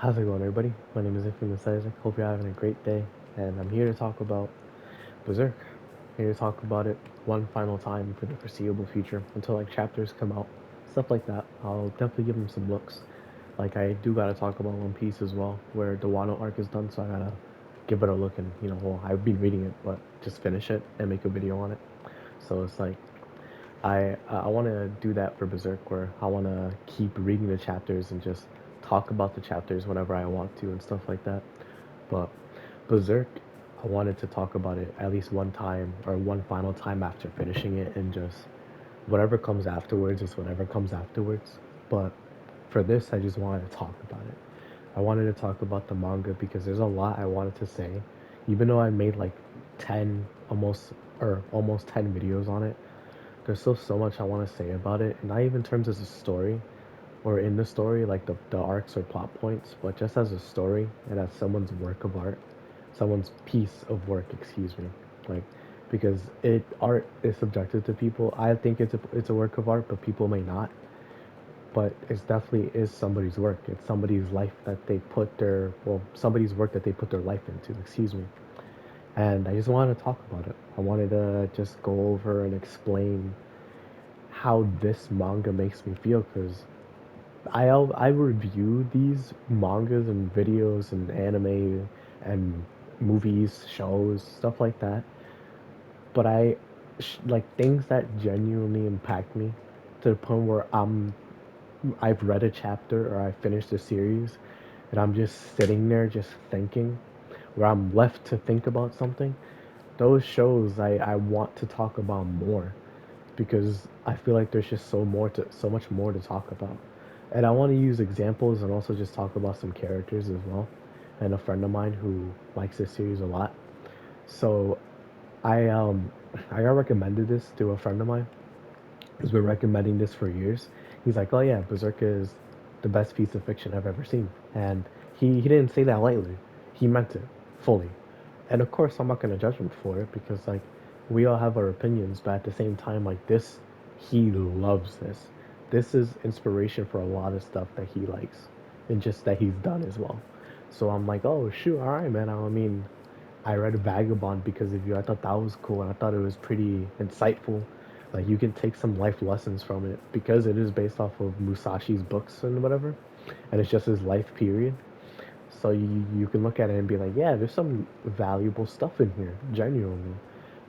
How's it going, everybody? My name is Infamous Isaac. Hope you're having a great day, and I'm here to talk about Berserk. Here to talk about it one final time for the foreseeable future until like chapters come out, stuff like that. I'll definitely give them some looks. Like I do gotta talk about One Piece as well, where the Wano arc is done, so I gotta give it a look and well, I've been reading it, but just finish it and make a video on it. So it's like I want to do that for Berserk, where I want to keep reading the chapters and just talk about the chapters whenever I want to and stuff like that. But Berserk, I wanted to talk about it at least one time or one final time after finishing it, and just whatever comes afterwards is whatever comes afterwards. But for this, I just wanted to talk about it. I wanted to talk about the manga because there's a lot I wanted to say, even though I made like 10 almost 10 videos on it. There's still so much I want to say about it, and not even in terms as a story or in the story, like the arcs or plot points, but just as a story and as someone's work of art, someone's piece of work, excuse me. Like, because art is subjective to people. I think it's a work of art, but people may not. But it's definitely is somebody's work. It's somebody's life that they put their somebody's work that they put their life into. Excuse me. And I just wanted to talk about it. I wanted to just go over and explain how this manga makes me feel, because I review these mangas and videos and anime and movies, shows, stuff like that. But like things that genuinely impact me to the point where I've read a chapter or I finished a series and I'm just sitting there just thinking, where I'm left to think about something. Those shows I want to talk about more, because I feel like there's just so much more to talk about. And I want to use examples and also just talk about some characters as well. And a friend of mine who likes this series a lot. So I um I got recommended this to a friend of mine who's been recommending this for years. He's like, "Oh yeah, Berserk is the best piece of fiction I've ever seen." And he didn't say that lightly. He meant it fully. And of course, I'm not gonna judge him for it, because like we all have our opinions, but at the same time, like this, he loves this. This is inspiration for a lot of stuff that he likes, and just that he's done as well. So I'm like, oh shoot, all right, man. I mean, I read Vagabond because of you. I thought that was cool, and I thought it was pretty insightful. Like you can take some life lessons from it because it is based off of Musashi's books and whatever, and it's just his life period. So you can look at it and be like, yeah, there's some valuable stuff in here, genuinely.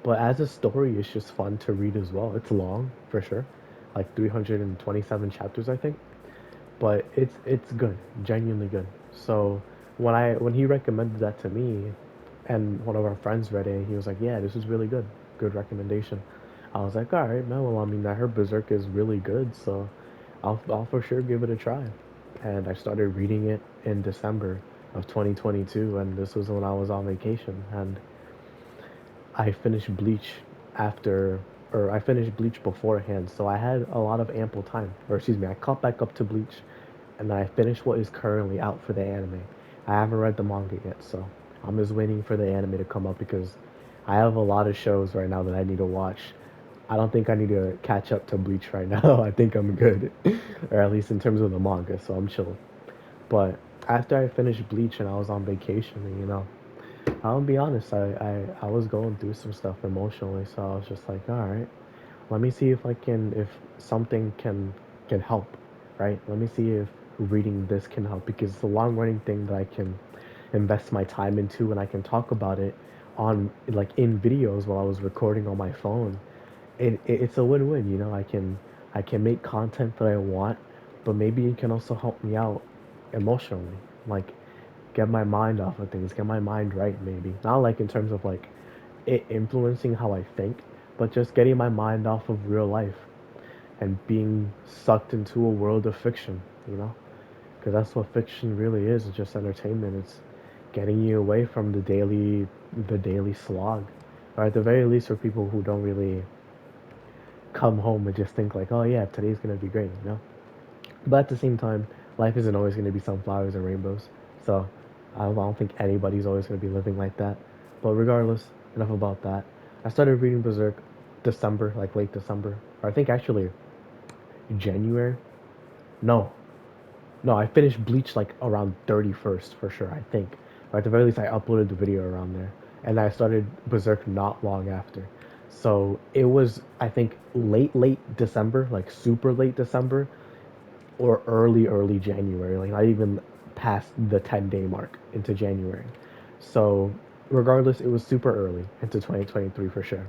But as a story, it's just fun to read as well. It's long for sure, like 327 chapters, I think. But it's good, genuinely good. So when he recommended that to me, and one of our friends read it, he was like, yeah, this is really good, good recommendation. I was like, all right, man. Well, I mean, I heard Berserk is really good, so I'll for sure give it a try. And I started reading it in December of 2022, and this was when I was on vacation. And I finished Bleach after, or I finished Bleach beforehand, so I had a lot of ample time. Or excuse me, I caught back up to Bleach, and I finished what is currently out for the anime. I haven't read the manga yet, so I'm just waiting for the anime to come up, because I have a lot of shows right now that I need to watch. I don't think I need to catch up to Bleach right now. I think I'm good, or at least in terms of the manga, so I'm chill. But after I finished Bleach and I was on vacation, and I'll be honest, I was going through some stuff emotionally, so I was just like, all right, let me see if something can help, right? Let me see if reading this can help, because it's a long running thing that I can invest my time into, and I can talk about it on like in videos while I was recording on my phone. It's a win-win, I can make content that I want, but maybe it can also help me out emotionally, like get my mind off of things, get my mind right, maybe not like in terms of like it influencing how I think, but just getting my mind off of real life and being sucked into a world of fiction, you know? Because that's what fiction really is. It's just entertainment. It's getting you away from the daily slog, or at the very least for people who don't really come home and just think like, oh yeah, today's gonna be great. But at the same time, life isn't always gonna be sunflowers and rainbows. So I don't think anybody's always gonna be living like that. But regardless, enough about that. I started reading Berserk December, like late December, or I think actually January. No, No, I finished Bleach like around 31st for sure, I think. Or at the very least, I uploaded the video around there. And I started Berserk not long after. So it was, I think, late December, like super late December, or early January, like not even past the 10-day mark into January. So regardless, it was super early into 2023 for sure.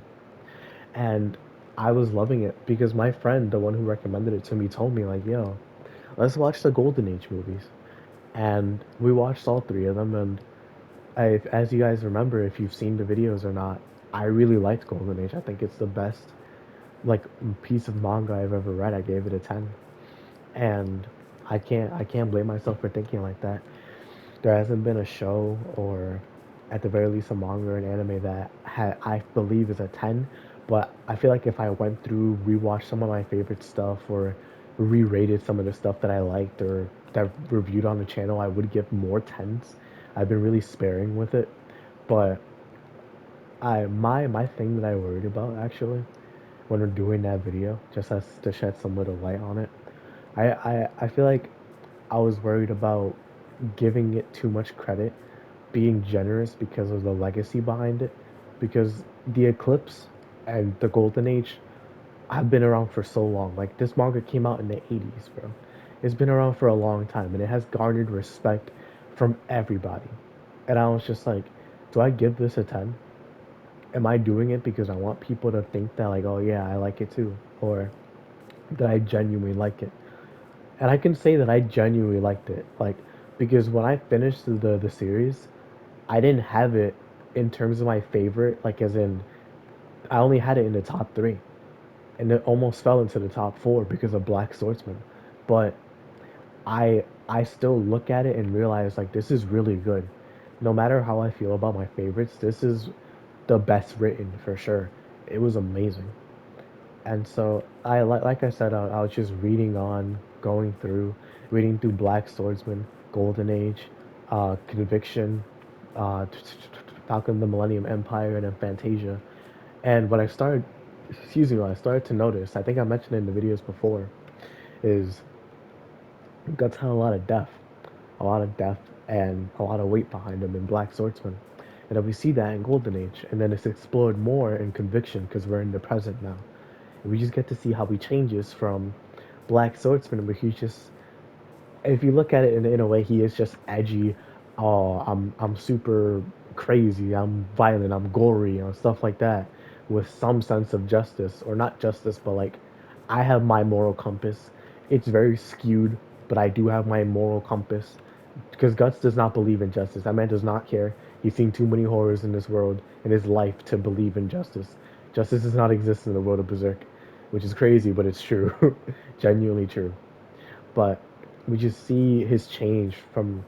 And I was loving it because my friend, the one who recommended it to me, told me like, "Yo, let's watch the Golden Age movies." And we watched all three of them. And as you guys remember, if you've seen the videos or not, I really liked Golden Age. I think it's the best like piece of manga I've ever read. I gave it a 10, and I can't blame myself for thinking like that. There hasn't been a show or at the very least a manga or an anime that I believe is a 10, but I feel like if I went through, rewatched some of my favorite stuff or re-rated some of the stuff that I liked or that reviewed on the channel, I would give more 10s. I've been really sparing with it, but my thing that I worried about actually when we're doing that video, just as to shed some little light on it, I feel like I was worried about giving it too much credit, being generous because of the legacy behind it. Because the Eclipse and the Golden Age have been around for so long. Like this manga came out in the 80s, bro. It's been around for a long time and it has garnered respect from everybody. And I was just like, do I give this a 10? Am I doing it because I want people to think that like, oh yeah, I like it too, or that I genuinely like it? And I can say that I genuinely liked it, like because when I finished the series, I didn't have it in terms of my favorite, like as in I only had it in the top three, and it almost fell into the top four because of Black Swordsman. But I still look at it and realize like this is really good. No matter how I feel about my favorites, this is the best written for sure. It was amazing. And so like I said, I was just reading through Black Swordsman, Golden Age, Conviction, uh, Falcon the Millennium Empire, and then Fantasia. And what I started, excuse me, what I started to notice, I think I mentioned it in the videos before, is Guts had a lot of depth, and a lot of weight behind him in Black Swordsman. And then we see that in Golden Age, and then it's explored more in Conviction because we're in the present now. And we just get to see how he changes from Black Swordsman, where he's just, if you look at it in a way, he is just edgy. Oh, I'm super crazy. I'm violent. I'm gory. Stuff like that, with some sense of justice, or not justice, but like I have my moral compass. It's very skewed, but I do have my moral compass. Because Guts does not believe in justice. That man does not care. He's seen too many horrors in this world in his life to believe in justice. Justice does not exist in the world of Berserk, which is crazy, but it's true. Genuinely true. But we just see his change from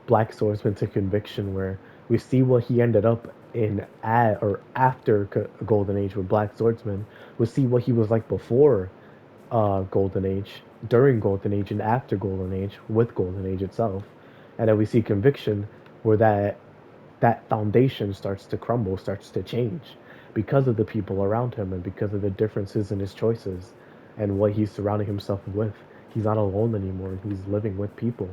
Black Swordsman to Conviction, where we see what he ended up in at or after Golden Age with Black Swordsman. We see what he was like before Golden Age, during Golden Age, and after Golden Age with Golden Age itself. And then we see Conviction, where that foundation starts to crumble, starts to change because of the people around him and because of the differences in his choices and what he's surrounding himself with. He's not alone anymore. He's living with people.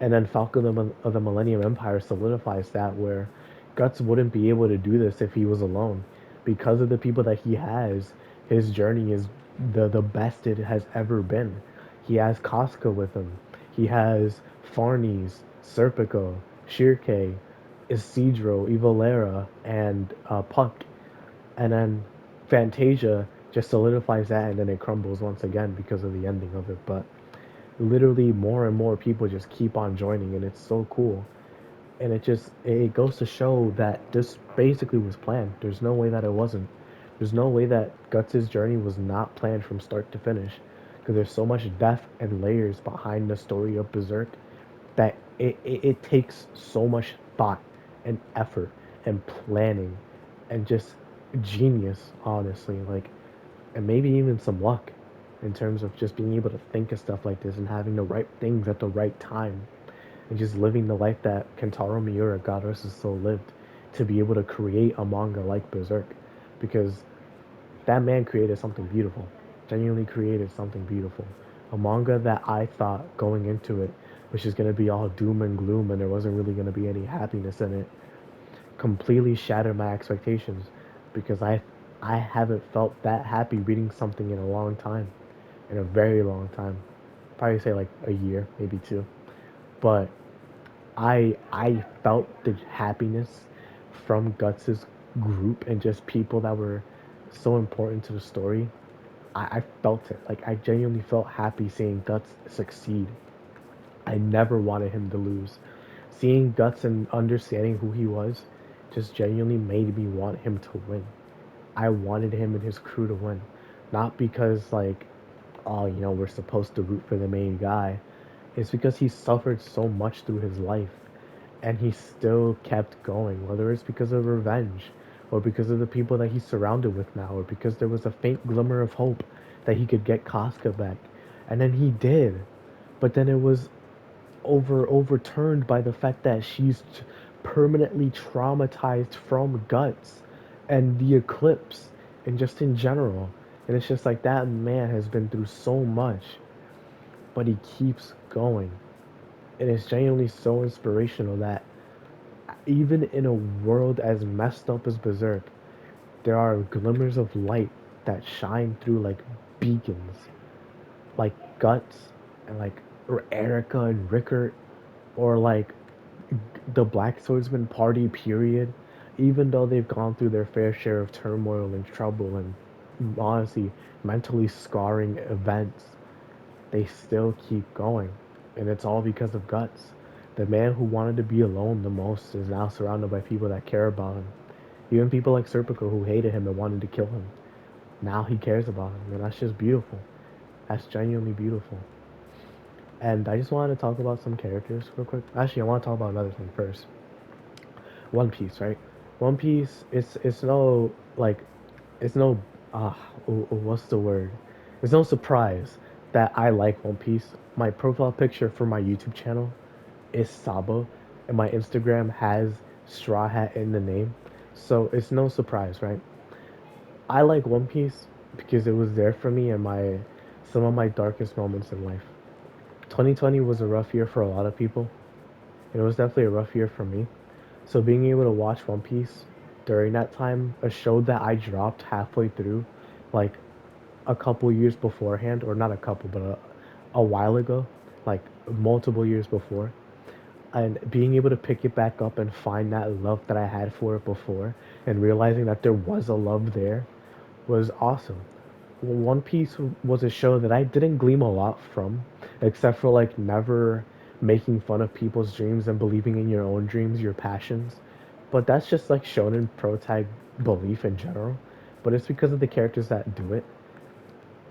And then Falcon of the Millennium Empire solidifies that, where Guts wouldn't be able to do this if he was alone. Because of the people that he has, his journey is the best it has ever been. He has Casca with him. He has Farnes, Serpico, Shirke, Isidro, Evolera, and Puck. And then Fantasia just solidifies that, and then it crumbles once again because of the ending of it. But literally more and more people just keep on joining, and it's so cool. And it goes to show that this basically was planned. There's no way that it wasn't. There's no way that Guts' journey was not planned from start to finish, because there's so much depth and layers behind the story of Berserk that it takes so much thought and effort and planning and just genius, honestly. Like, and maybe even some luck in terms of just being able to think of stuff like this and having the right things at the right time and just living the life that Kentaro Miura, God rest his soul, lived to be able to create a manga like Berserk, because that man created something beautiful, genuinely created something beautiful. A manga that I thought going into it, which is gonna be all doom and gloom, and there wasn't really gonna be any happiness in it, completely shattered my expectations because I haven't felt that happy reading something in a long time, in a very long time. Probably say like a year, maybe two. But I felt the happiness from Guts's group and just people that were so important to the story. I felt it. Like I genuinely felt happy seeing Guts succeed. I never wanted him to lose. Seeing Guts and understanding who he was just genuinely made me want him to win. I wanted him and his crew to win. Not because like, oh, we're supposed to root for the main guy. It's because he suffered so much through his life and he still kept going, whether it's because of revenge or because of the people that he's surrounded with now, or because there was a faint glimmer of hope that he could get Casca back. And then he did. But then it was overturned by the fact that she's permanently traumatized from Guts and the eclipse and just in general. And it's just like that man has been through so much, but he keeps going. And it's genuinely so inspirational that even in a world as messed up as Berserk, there are glimmers of light that shine through like beacons, like Guts and like Erica and Rickert, or like the Black Swordsman party period, even though they've gone through their fair share of turmoil and trouble and honestly mentally scarring events, they still keep going. And it's all because of Guts. The man who wanted to be alone the most is now surrounded by people that care about him. Even people like Serpico who hated him and wanted to kill him. Now he cares about him, and that's just beautiful. That's genuinely beautiful. And I just wanted to talk about some characters real quick. Actually, I want to talk about another thing first. One Piece, right? One Piece, it's no like, it's no what's the word? It's no surprise that I like One Piece. My profile picture for my YouTube channel is Sabo, and my Instagram has Straw Hat in the name, so it's no surprise, right? I like One Piece because it was there for me in my some of my darkest moments in life. 2020 was a rough year for a lot of people, and it was definitely a rough year for me. So being able to watch One Piece during that time, a show that I dropped halfway through, like a couple years beforehand, or not a couple, but a while ago, like multiple years before, and being able to pick it back up and find that love that I had for it before, and realizing that there was a love there, was awesome. One Piece was a show that I didn't glean a lot from, except for like never making fun of people's dreams and believing in your own dreams, your passions. But that's just like shonen protag belief in general. But it's because of the characters that do it.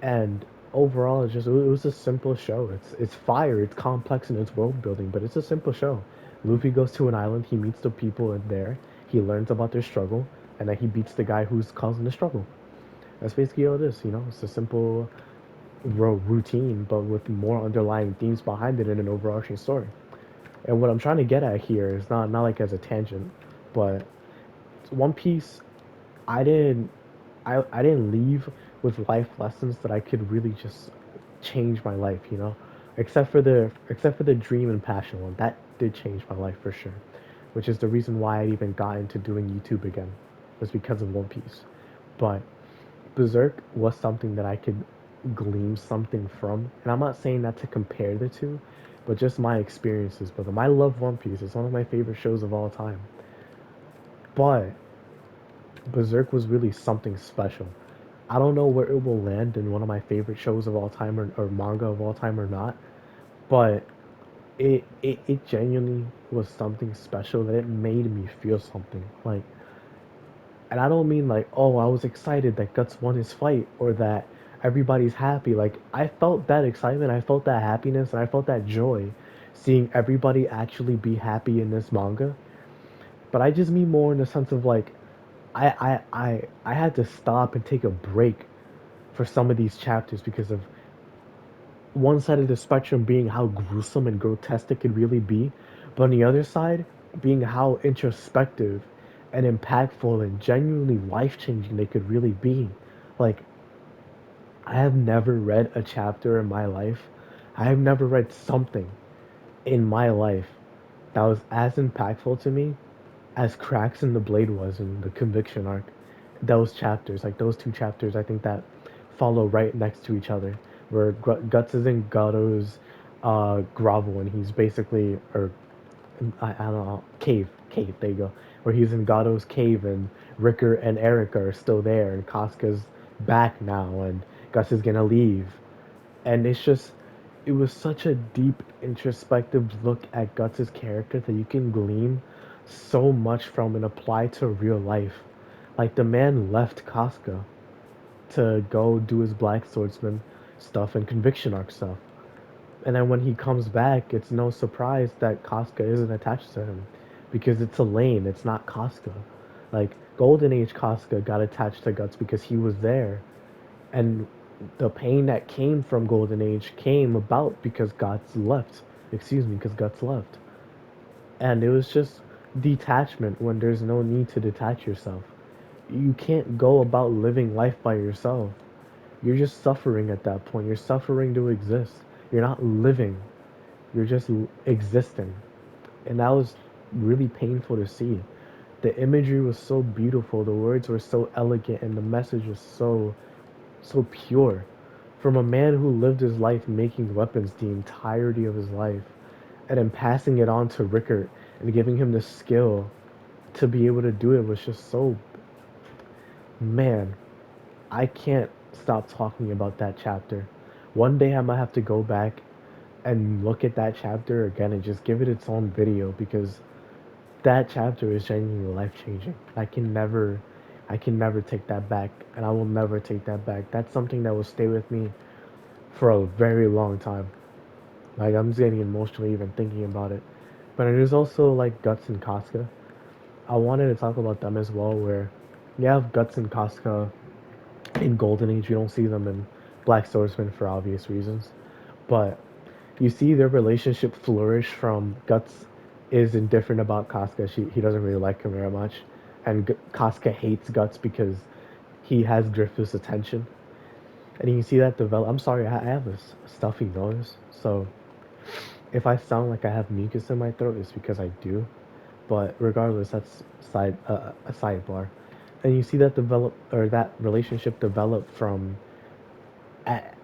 And overall, it was a simple show. It's fire, it's complex in its world building, but it's a simple show. Luffy goes to an island, he meets the people in there, he learns about their struggle, and then he beats the guy who's causing the struggle. That's basically all it is. It's a simple routine, but with more underlying themes behind it and an overarching story. And what I'm trying to get at here is not like as a tangent, but One Piece, I didn't I didn't leave with life lessons that I could really just change my life. Except for the dream and passion one. That did change my life for sure. Which is the reason why I even got into doing YouTube again. Was because of One Piece. But Berserk was something that I could glean something from. And I'm not saying that to compare the two, but just my experiences with them. I love One Piece. It's one of my favorite shows of all time. But Berserk was really something special. I don't know where it will land in one of my favorite shows of all time, or manga of all time, or not, but it genuinely was something special that it made me feel something. Like, and I don't mean like, oh, I was excited that Guts won his fight or that everybody's happy. Like, I felt that excitement, I felt that happiness, and I felt that joy seeing everybody actually be happy in this manga. But I just mean more in the sense of like, I had to stop and take a break for some of these chapters because of one side of the spectrum being how gruesome and grotesque it could really be, but on the other side being how introspective and impactful and genuinely life changing they could really be. Like, I have never read a chapter in my life. I have never read something in my life that was as impactful to me as Cracks in the Blade was in the Conviction arc. Those chapters, like those two chapters, I think that follow right next to each other, where Guts is in Gato's grovel, and he's basically, or I don't know, cave, there you go, where he's in Gato's cave, and Rickert and Erica are still there, and Casca's back now, and Gus is gonna leave, and it was such a deep introspective look at Guts' character that you can glean so much from and apply to real life. Like the man left Casca to go do his Black Swordsman stuff and Conviction Arc stuff. And then when he comes back, it's no surprise that Casca isn't attached to him because it's Elaine, it's not Casca. Like Golden Age Casca got attached to Guts because he was there, and the pain that came from Golden Age came about because Guts left. Excuse me, because Guts left. And it was just detachment when there's no need to detach yourself. You can't go about living life by yourself. You're just suffering at that point. You're suffering to exist. You're not living. You're just existing. And that was really painful to see. The imagery was so beautiful, the words were so elegant, and the message was so pure. From a man who lived his life making weapons the entirety of his life, and then passing it on to Rickert and giving him the skill to be able to do it was just so, man, I can't stop talking about that chapter. One day I might have to go back and look at that chapter again and just give it its own video because that chapter is genuinely life changing. I can never take that back, and I will never take that back. That's something that will stay with me for a very long time. Like I'm just getting emotional even thinking about it. But there's also like Guts and Casca. I wanted to talk about them as well, where you have Guts and Casca in Golden Age. You don't see them in Black Swordsman for obvious reasons, but you see their relationship flourish from Guts is indifferent about Casca. He doesn't really like him very much, and Casca hates Guts because he has Griffith's attention, and you can see that develop. I'm sorry, I have a stuffy nose, so if I sound like I have mucus in my throat, it's because I do. But regardless, that's a sidebar, and you see that develop or that relationship develop from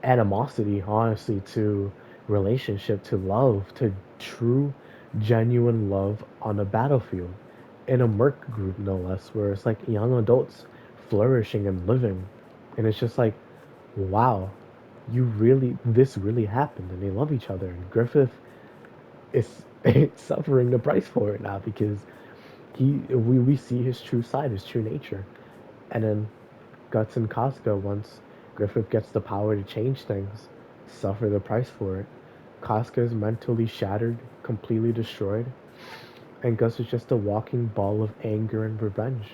animosity, honestly, to relationship, to love, to true, genuine love on a battlefield, in a merc group, no less, where it's like young adults flourishing and living, and it's just like, wow, this really happened, and they love each other, and Griffith is suffering the price for it now because we see his true side, his true nature, and then Guts and Casca, once Griffith gets the power to change things, suffer the price for it. Casca is mentally shattered, completely destroyed, and Gus is just a walking ball of anger and revenge.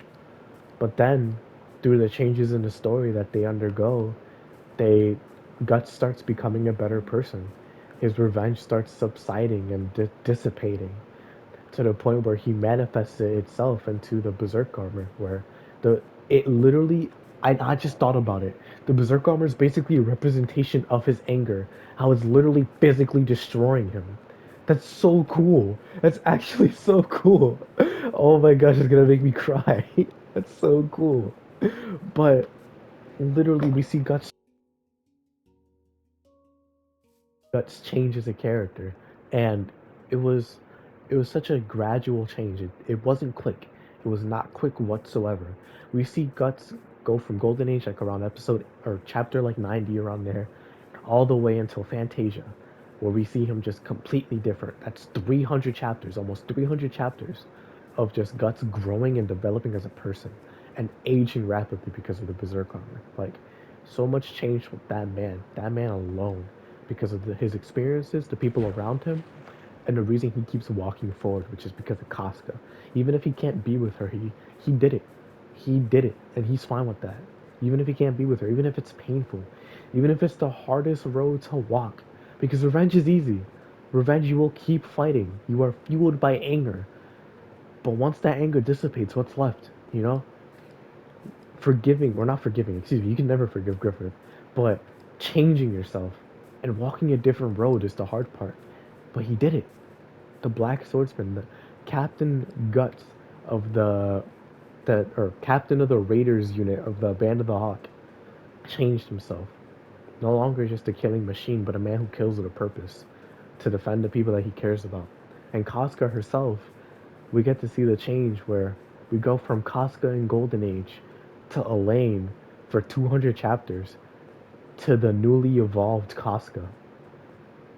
But then, through the changes in the story that they undergo, they Guts starts becoming a better person. His revenge starts subsiding and dissipating to the point where he manifests it itself into the Berserk armor, where the it literally I just thought about it. The Berserk armor is basically a representation of his anger, how it's literally physically destroying him. That's so cool. That's actually so cool. Oh my gosh, it's gonna make me cry. That's so cool. But literally, we see Guts change as a character, and it was it was such a gradual change. It wasn't quick. It was not quick whatsoever. We see Guts go from Golden Age, like around episode or chapter like 90 around there, all the way until Fantasia, where we see him just completely different. That's 300 chapters, almost 300 chapters of just Guts growing and developing as a person and aging rapidly because of the Berserk armor. Like, so much changed with that man alone, because of his experiences, the people around him, and the reason he keeps walking forward, which is because of Casca. Even if he can't be with her, he did it. He did it, and he's fine with that. Even if he can't be with her, even if it's painful, even if it's the hardest road to walk, because revenge is easy. Revenge, you will keep fighting. You are fueled by anger. But once that anger dissipates, what's left? Forgiving, or not forgiving, excuse me, you can never forgive Griffith, but Changing yourself and walking a different road is the hard part. But he did it. The Black Swordsman, the Captain Guts of the or captain of the Raiders unit of the Band of the Hawk, changed himself. No longer just a killing machine, but a man who kills with a purpose to defend the people that he cares about. And Casca herself, we get to see the change where we go from Casca in Golden Age to Elaine for 200 chapters to the newly evolved Casca.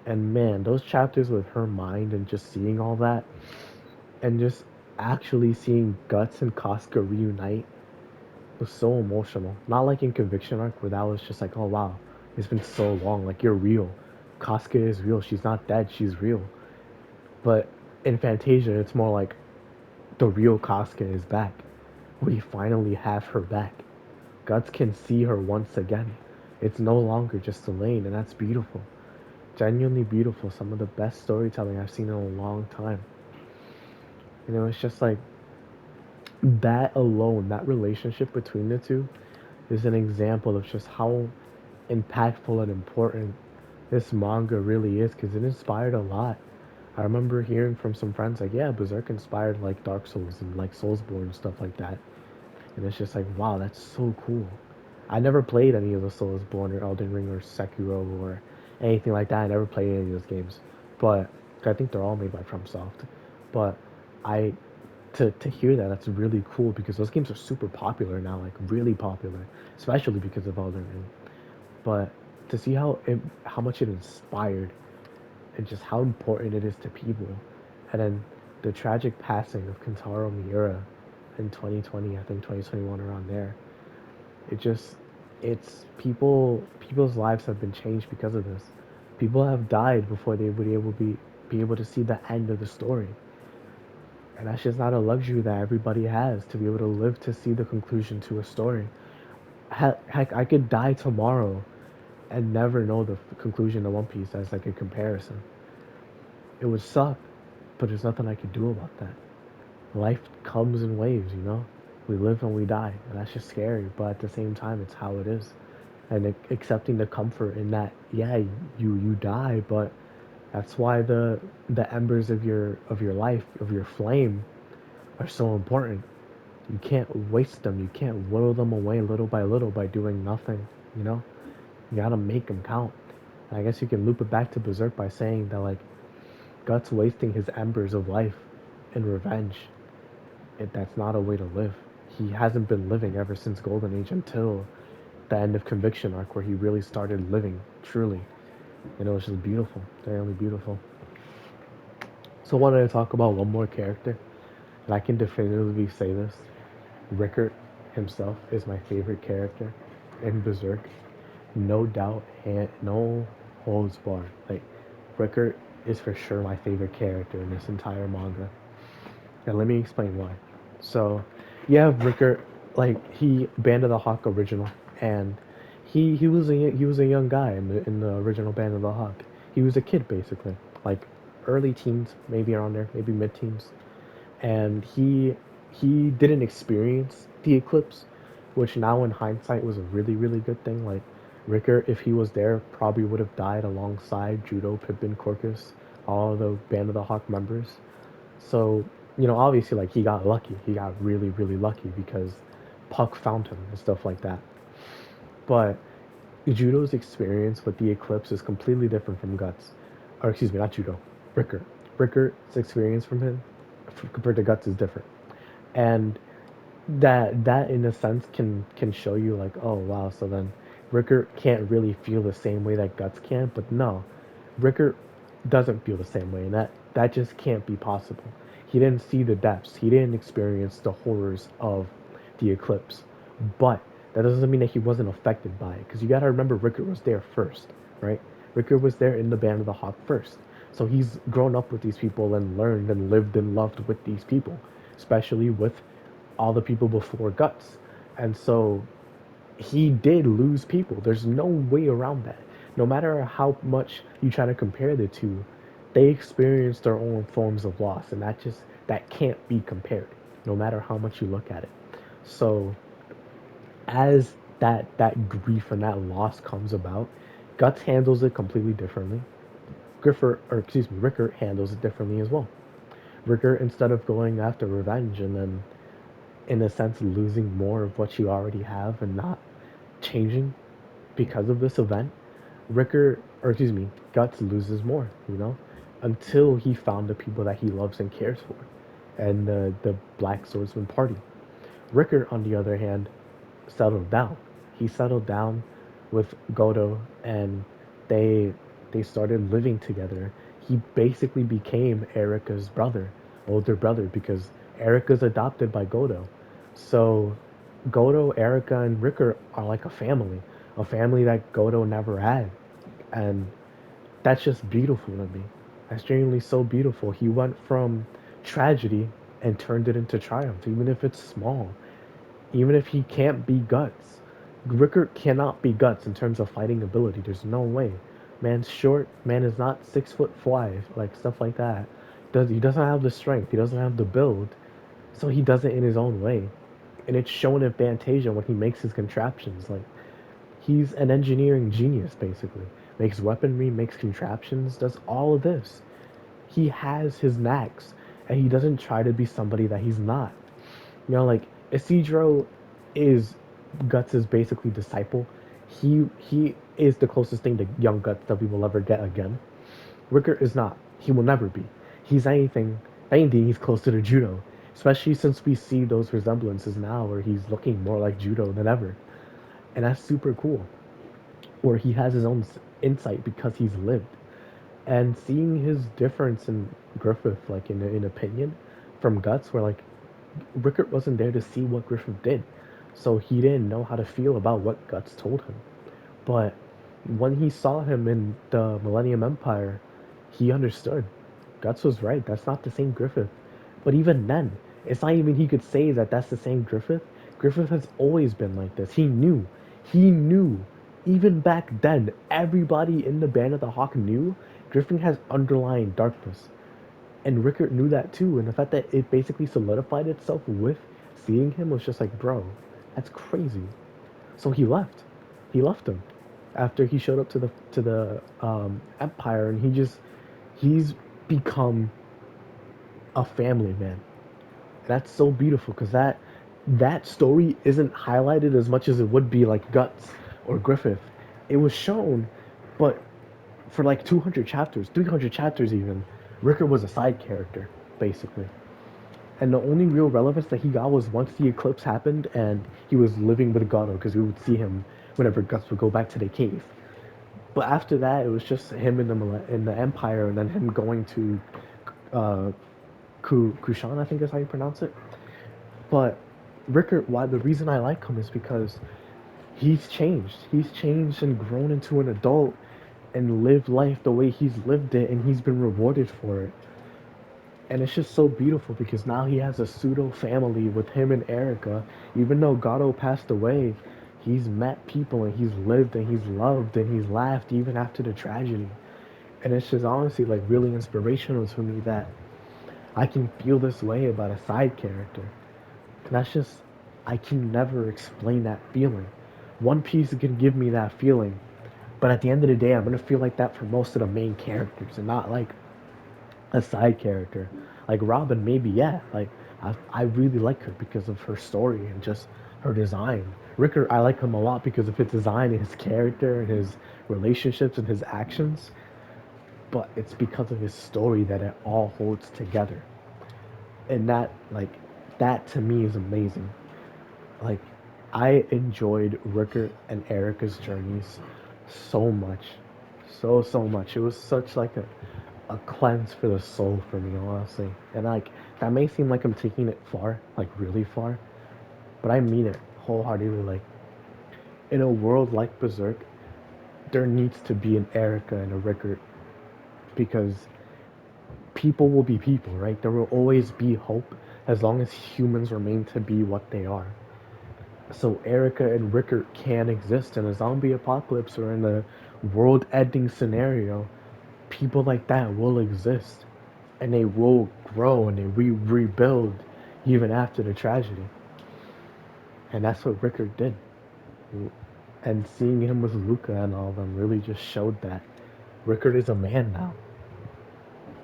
And man, those chapters with her mind and just seeing all that and just actually seeing Guts and Casca reunite was so emotional. Not like in Conviction Arc where that was just like, oh wow, it's been so long. Like you're real. Casca is real. She's not dead. She's real. But in Fantasia, it's more like the real Casca is back. We finally have her back. Guts can see her once again. It's no longer just Elaine, and that's beautiful. Genuinely beautiful. Some of the best storytelling I've seen in a long time. You know, it's just like that alone, that relationship between the two is an example of just how impactful and important this manga really is because it inspired a lot. I remember hearing from some friends like, yeah, Berserk inspired like Dark Souls and like Soulsborne and stuff like that. And it's just like, wow, that's so cool. I never played any of the Soulsborne or Elden Ring or Sekiro or anything like that. I never played any of those games. But I think they're all made by FromSoft. But I to hear that, that's really cool because those games are super popular now, like really popular, especially because of Elden Ring. But to see how much it inspired and just how important it is to people, and then the tragic passing of Kentaro Miura in 2020, I think 2021 around there. It just it's people's lives have been changed because of this. People have died before they would be able to see the end of the story. And that's just not a luxury that everybody has to be able to live to see the conclusion to a story. Heck, I could die tomorrow and never know the conclusion of One Piece as like a comparison. It would suck, but there's nothing I could do about that. Life comes in waves, you know? We live and we die, and that's just scary, but at the same time, it's how it is. And accepting the comfort in that, yeah, you die, but that's why the embers of your life, of your flame, are so important. You can't waste them. You can't whittle them away little by little by doing nothing. You know, you gotta make them count. And I guess you can loop it back to Berserk by saying that like Guts wasting his embers of life in revenge. That's not a way to live. He hasn't been living ever since Golden Age until the end of Conviction arc, where he really started living truly. And it was just beautiful, really beautiful. So I wanted to talk about one more character, and I can definitively say this: Rickert himself is my favorite character in Berserk. No doubt, and no holds barred. Like, Rickert is for sure my favorite character in this entire manga. And let me explain why. So, you have Rickert, like he Band of the Hawk original, and he was a young guy in the original Band of the Hawk. He was a kid basically, like early teens, maybe around there, maybe mid teens, and he didn't experience the eclipse, which now in hindsight was a really good thing. Like Ricker, if he was there, probably would have died alongside Judo, Pippin, Corcus, all the Band of the Hawk members. So you know, obviously, like he got lucky. He got really lucky because Puck found him and stuff like that. But Judo's experience with the eclipse is completely different from Guts, or excuse me, not Judo, Ricker. Ricker's experience from him compared to Guts is different, and that in a sense can show you like, oh wow, so then Ricker can't really feel the same way that Guts can. But no, Ricker doesn't feel the same way, and that just can't be possible. He didn't see the depths. He didn't experience the horrors of the eclipse, but that doesn't mean that he wasn't affected by it. Because you gotta remember, Ricker was there first, right? Ricker was there in the Band of the Hawk first, so he's grown up with these people and learned and lived and loved with these people, especially with all the people before Guts. And so he did lose people. There's no way around that. No matter how much you try to compare the two, they experienced their own forms of loss, and that can't be compared, no matter how much you look at it. So as that grief and that loss comes about, Guts handles it completely differently. Rickert handles it differently as well. Rickert, instead of going after revenge and then, in a sense, losing more of what you already have and not changing because of this event, Guts loses more, until he found the people that he loves and cares for, and the Black Swordsman Party. Rickert, on the other hand, settled down. He settled down with Godo, and they they started living together. He basically became Erica's brother, older brother, because Erica's adopted by Godo. So Godo, Erica, and Rickert are like a family that Godo never had, and that's just beautiful to me. That's genuinely so beautiful. He went from tragedy and turned it into triumph, even if it's small. Even if he can't be Guts. Rickert cannot be Guts in terms of fighting ability. There's no way. Man's short. Man is not 6'5", like stuff like that. He doesn't have the strength. He doesn't have the build. So he does it in his own way. And it's shown in Fantasia when he makes his contraptions. Like, he's an engineering genius, basically. Makes weaponry, makes contraptions, does all of this. He has his knacks, and he doesn't try to be somebody that he's not. Like Isidro is Guts' basically disciple. He is the closest thing to young Guts that we will ever get again. Rickert is not. He will never be. He's anything. If anything, he's closer to Judo, especially since we see those resemblances now, where he's looking more like Judo than ever, and that's super cool. Where he has his own insight because he's lived, and seeing his difference in Griffith, like in opinion, from Guts, where like Rickert wasn't there to see what Griffith did, so he didn't know how to feel about what Guts told him. But when he saw him in the Millennium Empire, he understood. Guts was right. That's not the same Griffith. But even then, it's not even he could say that that's the same Griffith. Griffith has always been like this. He knew. He knew. Even back then, everybody in the Band of the Hawk knew Griffith has underlying darkness. And Rickert knew that too, and the fact that it basically solidified itself with seeing him was just like, bro, that's crazy. So he left. He left him after he showed up to the Empire, and he's become a family man. That's so beautiful because that story isn't highlighted as much as it would be like Guts or Griffith. It was shown, but for like 200 chapters, 300 chapters even, Rickert was a side character, basically. And the only real relevance that he got was once the eclipse happened and he was living with Gato, because we would see him whenever Guts would go back to the cave. But after that, it was just him in the Empire, and then him going to uh, Kushan, I think is how you pronounce it. But Rickert, why the reason I like him is because he's changed. He's changed and grown into an adult and lived life the way he's lived it, and he's been rewarded for it. And it's just so beautiful because now he has a pseudo family with him and Erica. Even though Gato passed away, he's met people and he's lived and he's loved and he's laughed even after the tragedy. And it's just honestly like really inspirational to me that I can feel this way about a side character. And that's just, I can never explain that feeling. One Piece can give me that feeling, but at the end of the day, I'm gonna feel like that for most of the main characters and not like a side character. Like Robin, maybe yeah. Like I really like her because of her story and just her design. Rickert, I like him a lot because of his design and his character and his relationships and his actions. But it's because of his story that it all holds together. And that to me is amazing. Like I enjoyed Rickert and Erica's journeys so much, so much. It was such like a cleanse for the soul for me, honestly. And like that may seem like I'm taking it far, like really far, but I mean it wholeheartedly. Like in a world like Berserk, there needs to be an Erica and a Rickert because people will be people, right? There will always be hope as long as humans remain to be what they are. So Erica and Rickert can exist in a zombie apocalypse or in a world-ending scenario. People like that will exist, and they will grow and they rebuild even after the tragedy. And that's what Rickert did. And seeing him with Luca and all of them really just showed that Rickert is a man now,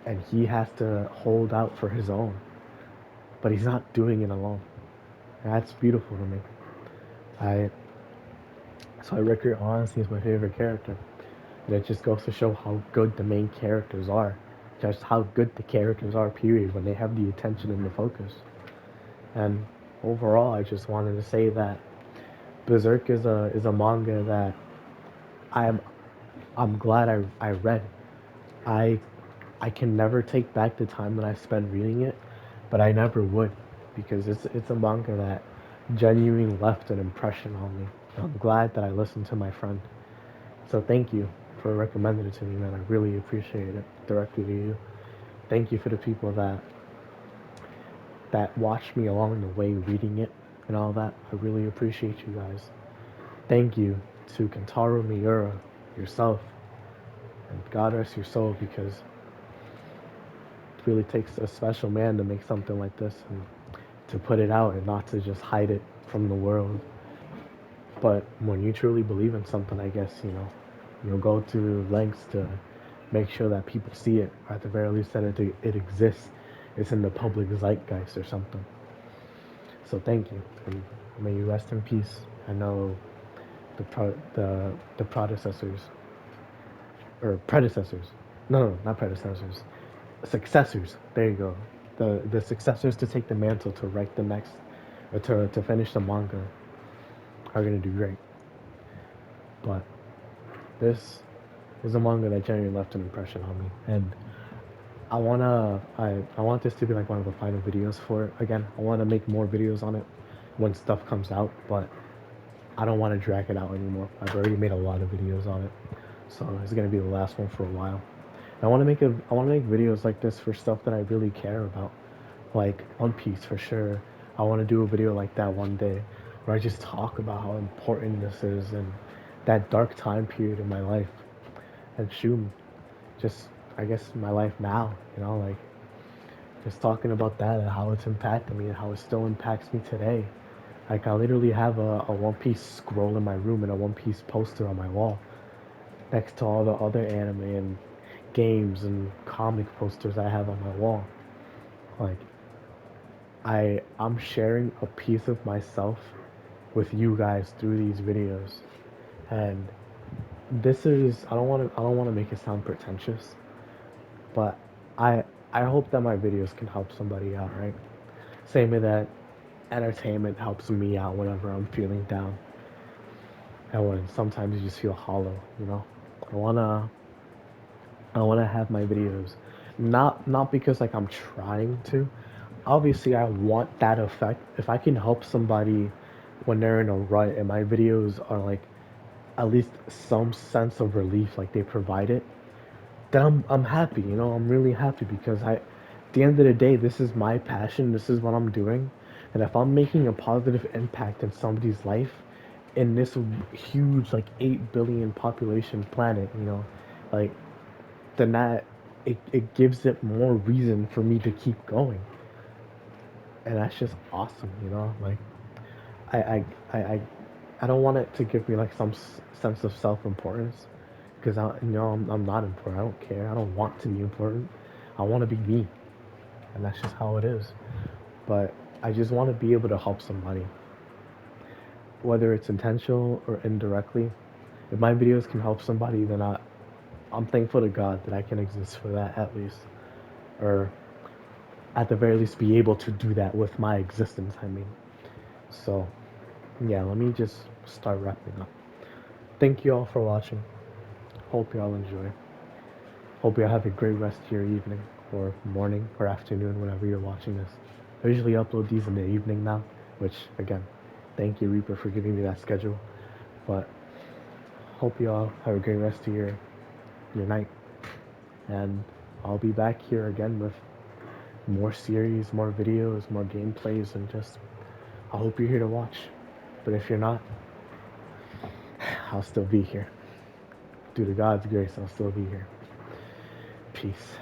and he has to hold out for his own, but he's not doing it alone. That's beautiful to me. I Rickert honestly is my favorite character, and it just goes to show how good the main characters are, just how good the characters are. Period. When they have the attention and the focus. And overall, I just wanted to say that Berserk is a manga that I'm I'm glad I read. I I can never take back the time that I spent reading it, but I never would because it's a manga that genuinely left an impression on me. I'm glad that I listened to my friend. So thank you for recommending it to me, man. I really appreciate it. Directly to you. Thank you for the people that watched me along the way reading it and all that. I really appreciate you guys. Thank you to Kentaro Miura, yourself, and God rest your soul because it really takes a special man to make something like this and to put it out and not to just hide it from the world. But when you truly believe in something, I guess, you'll go to lengths to make sure that people see it, or at the very least that it exists. It's in the public zeitgeist or something. So thank you, and may you rest in peace. I know the predecessors or predecessors. No, no, not predecessors. Successors. There you go. The successors to take the mantle to write the next, or to finish the manga are gonna do great. But this is a manga that genuinely left an impression on me, and I want this to be like one of the final videos for it. Again, I want to make more videos on it when stuff comes out, but I don't want to drag it out anymore. I've already made a lot of videos on it, so it's gonna be the last one for a while. I want to make videos like this for stuff that I really care about, like One Piece for sure. I want to do a video like that one day, where I just talk about how important this is and that dark time period in my life, and shoot, just I guess my life now, like just talking about that and how it's impacted me and how it still impacts me today. Like I literally have a One Piece scroll in my room and a One Piece poster on my wall next to all the other anime and games and comic posters I have on my wall. Like I'm sharing a piece of myself with you guys through these videos. And this is I don't want to make it sound pretentious, but I I hope that my videos can help somebody out, right? Same way that entertainment helps me out whenever I'm feeling down and when sometimes you just feel hollow. I wanna I wanna have my videos not because like I'm trying to. Obviously I want that effect. If I can help somebody when they're in a rut and my videos are like at least some sense of relief like they provide it, then I'm happy, I'm really happy because at the end of the day, this is my passion, this is what I'm doing. And if I'm making a positive impact in somebody's life in this huge like 8 billion population planet, like then it gives it more reason for me to keep going. And that's just awesome, like I I I I, I don't want it to give me like some sense of self-importance because I'm not important. I don't care. I don't want to be important. I want to be me, and that's just how it is. But I just want to be able to help somebody, whether it's intentional or indirectly. If my videos can help somebody, then I'm thankful to God that I can exist for that at least, or at the very least be able to do that with my existence. I mean, so yeah. Let me just start wrapping up. Thank you all for watching. Hope you all enjoy. Hope you have a great rest of your evening, or morning, or afternoon, whenever you're watching this. I usually upload these in the evening now, which, again, thank you, Reaper, for giving me that schedule. But hope you all have a great rest of your night. And I'll be back here again with more series, more videos, more gameplays, and just I hope you're here to watch. But if you're not, I'll still be here. Due to God's grace, I'll still be here. Peace.